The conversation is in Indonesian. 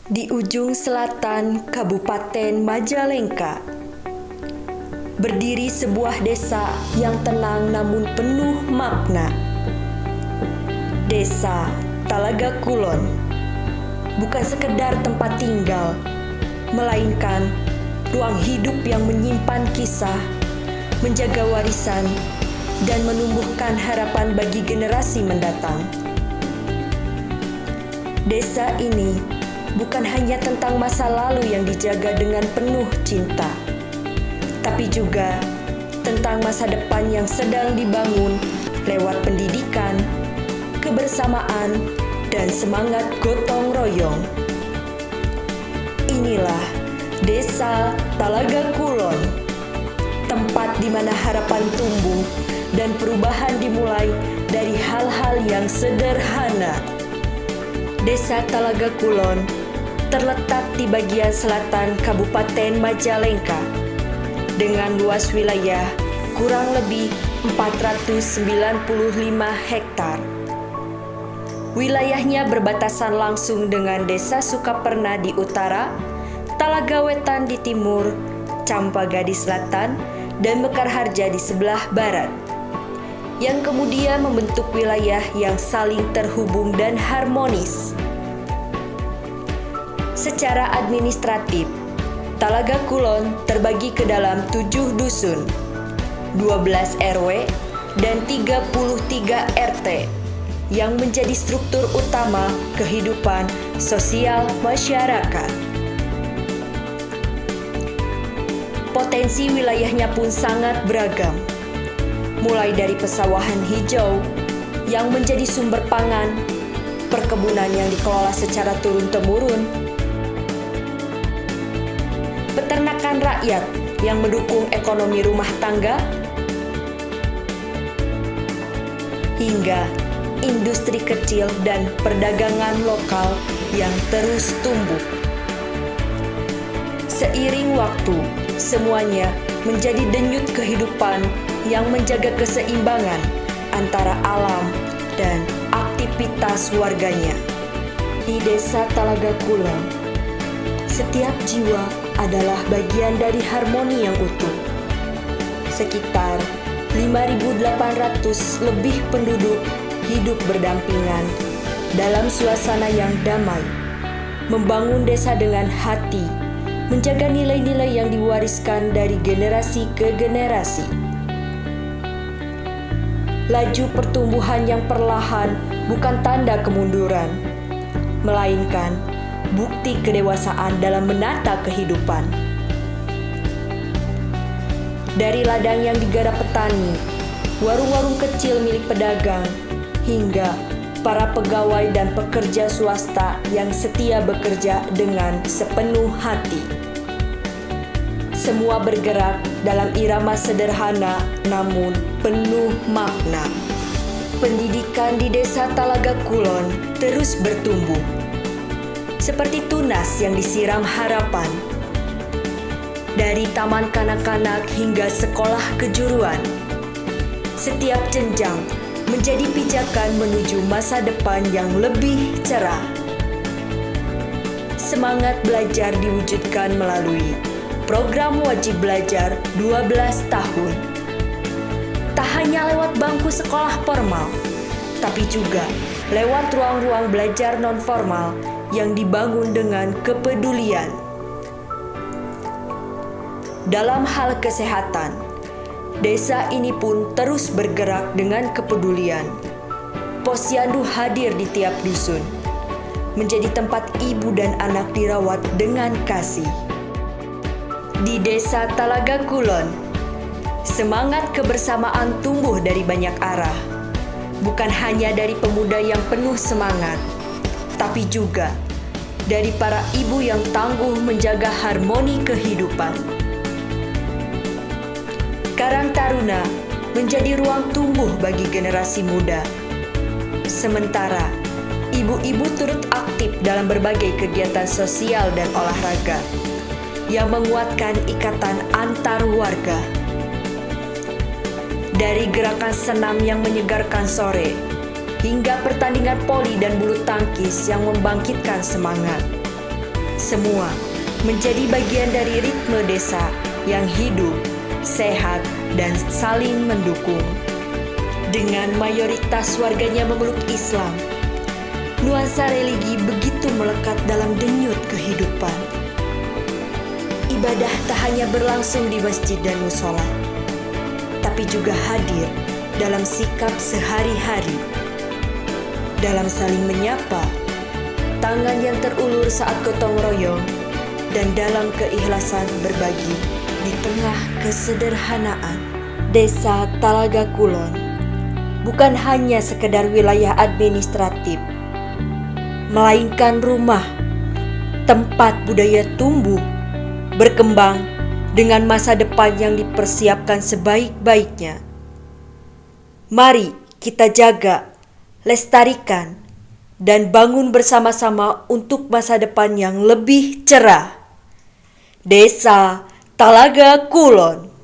Di ujung selatan Kabupaten Majalengka, berdiri sebuah desa yang tenang namun penuh makna. Desa Talaga Kulon bukan sekedar tempat tinggal, melainkan ruang hidup yang menyimpan kisah, menjaga warisan, dan menumbuhkan harapan bagi generasi mendatang. Desa ini bukan hanya tentang masa lalu yang dijaga dengan penuh cinta, tapi juga tentang masa depan yang sedang dibangun lewat pendidikan, kebersamaan, dan semangat gotong royong. Inilah Desa Talaga Kulon, tempat di mana harapan tumbuh dan perubahan dimulai dari hal-hal yang sederhana. Desa Talaga Kulon terletak di bagian selatan Kabupaten Majalengka dengan luas wilayah kurang lebih 495 hektar. Wilayahnya berbatasan langsung dengan Desa Sukaperna di utara, Talaga Wetan di timur, Campaga di selatan, dan Mekarharja di sebelah barat, yang kemudian membentuk wilayah yang saling terhubung dan harmonis. Secara administratif, Talaga Kulon terbagi ke dalam 7 dusun, 12 RW, dan 33 RT yang menjadi struktur utama kehidupan sosial masyarakat. Potensi wilayahnya pun sangat beragam, mulai dari pesawahan hijau yang menjadi sumber pangan, perkebunan yang dikelola secara turun-temurun, peternakan rakyat yang mendukung ekonomi rumah tangga, hingga industri kecil dan perdagangan lokal yang terus tumbuh. Seiring waktu, semuanya menjadi denyut kehidupan yang menjaga keseimbangan antara alam dan aktivitas warganya. Di Desa Talaga Kulon, setiap jiwa adalah bagian dari harmoni yang utuh. Sekitar 5.800 lebih penduduk hidup berdampingan dalam suasana yang damai, membangun desa dengan hati, menjaga nilai-nilai yang diwariskan dari generasi ke generasi. Laju pertumbuhan yang perlahan bukan tanda kemunduran, melainkan bukti kedewasaan dalam menata kehidupan. Dari ladang yang digarap petani, warung-warung kecil milik pedagang, hingga para pegawai dan pekerja swasta yang setia bekerja dengan sepenuh hati. Semua bergerak dalam irama sederhana namun penuh makna. Pendidikan di Desa Talaga Kulon terus bertumbuh, seperti tunas yang disiram harapan. Dari taman kanak-kanak hingga sekolah kejuruan, setiap jenjang menjadi pijakan menuju masa depan yang lebih cerah. Semangat belajar diwujudkan melalui program wajib belajar 12 tahun. Tak hanya lewat bangku sekolah formal, tapi juga lewat ruang-ruang belajar non-formal yang dibangun dengan kepedulian. Dalam hal kesehatan, desa ini pun terus bergerak dengan kepedulian. Posyandu hadir di tiap dusun, menjadi tempat ibu dan anak dirawat dengan kasih. Di Desa Talaga Kulon, semangat kebersamaan tumbuh dari banyak arah, bukan hanya dari pemuda yang penuh semangat, tapi juga dari para ibu yang tangguh menjaga harmoni kehidupan. Karang Taruna menjadi ruang tumbuh bagi generasi muda. Sementara ibu-ibu turut aktif dalam berbagai kegiatan sosial dan olahraga yang menguatkan ikatan antar warga. Dari gerakan senam yang menyegarkan sore, hingga pertandingan voli dan bulu tangkis yang membangkitkan semangat. semua menjadi bagian dari ritme desa yang hidup, sehat, dan saling mendukung. Dengan mayoritas warganya memeluk Islam, nuansa religi begitu melekat dalam denyut kehidupan. Ibadah tak hanya berlangsung di masjid dan musola, tapi juga hadir dalam sikap sehari-hari, dalam saling menyapa, tangan yang terulur saat gotong royong, dan dalam keikhlasan berbagi di tengah kesederhanaan. Desa Talaga Kulon bukan hanya sekedar wilayah administratif, melainkan rumah, tempat budaya tumbuh, berkembang dengan masa depan yang dipersiapkan sebaik-baiknya. Mari kita jaga, lestarikan, dan bangun bersama-sama untuk masa depan yang lebih cerah. Desa Talaga Kulon.